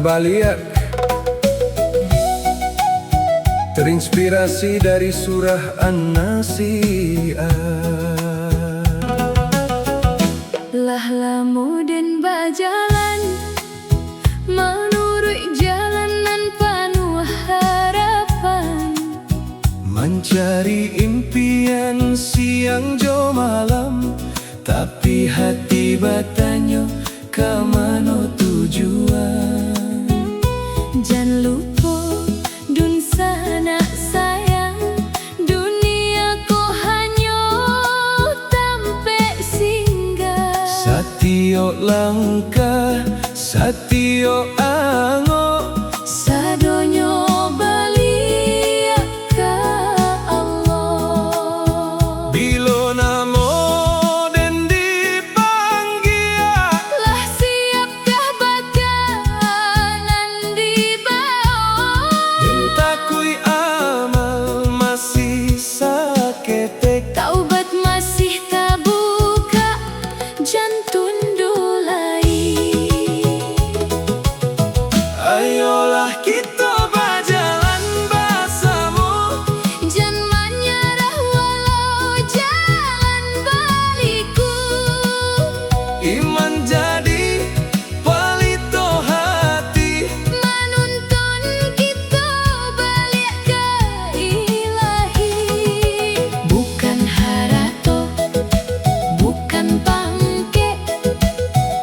baliak, terinspirasi dari surah An-Nasi'at. Lah lamuden bajalan menurut jalanan penuh harapan, mencari impian siang jo malam, tapi hati bertanya kemana tujuan. jangan lupa dun sana sayang, dunia ko hanya tampe singgah. Satio langkah, satio ango, Sadonyo balik ka Allah. bilo namo den dipanggil, Lah siapkah bakalan dibawa? takui amal masih saketek, Taubat masih tak buka, jantung dulai. ayolah kita berjalan bersama, Jangan menyerah walau jalan baliku. iman jadi pelito hati, Menuntun kita balik ke ilahi. Bukan harato, bukan pangke,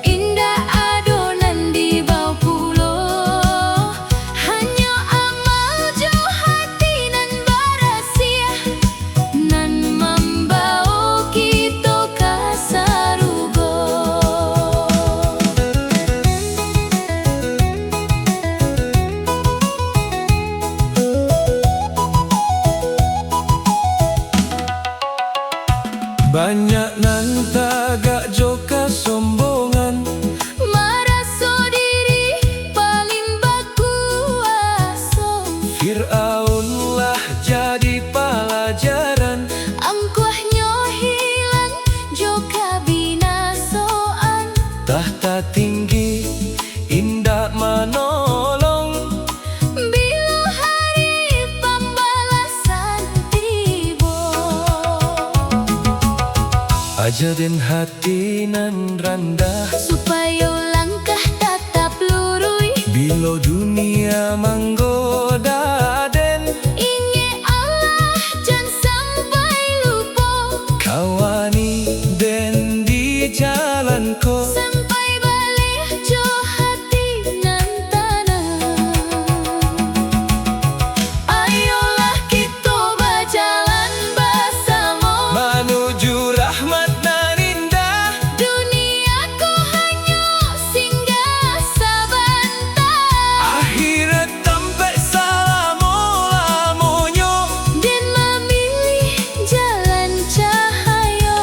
indah adonan di bawah pulau. Hanya amal jo hati nan barasia, nan membawa kita ke sarugo. banyak nan tagak joka sombongan, Merasa diri paling berkuasa, Fir'aun lah jadi pelajaran, angkuhnya hilang juga binasaan. tahta tinggi indah menolong, Bila hari pembalasan tiba, aja den hati nan rendah, supaya langkah tetap lurus. bilo dunia menggoda den, Ingat Allah jangan sampai lupa, kawani den di jalan ko, sampai balik jo hati nan tanah. Ayolah kita berjalan bersama, menuju rahmat nan indah, dunia ku hanya singgah sebentar. akhirat tempat selama-lamanya, Dan memilih jalan cahaya,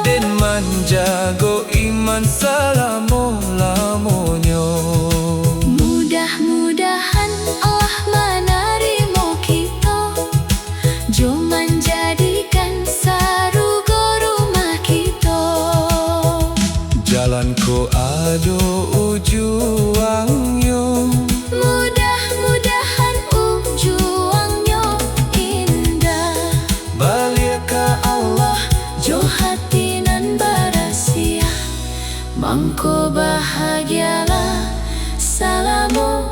den menjaga iman selama-lamanya. mudah-mudahan Allah menerima kita, jom menjadikan sarugo rumah kita. Jalan ko ado ujuangnya, Mudah-mudahan ujungnya indah, balik ke Allah, jo hati nan barasia, mangko bahagialah salamu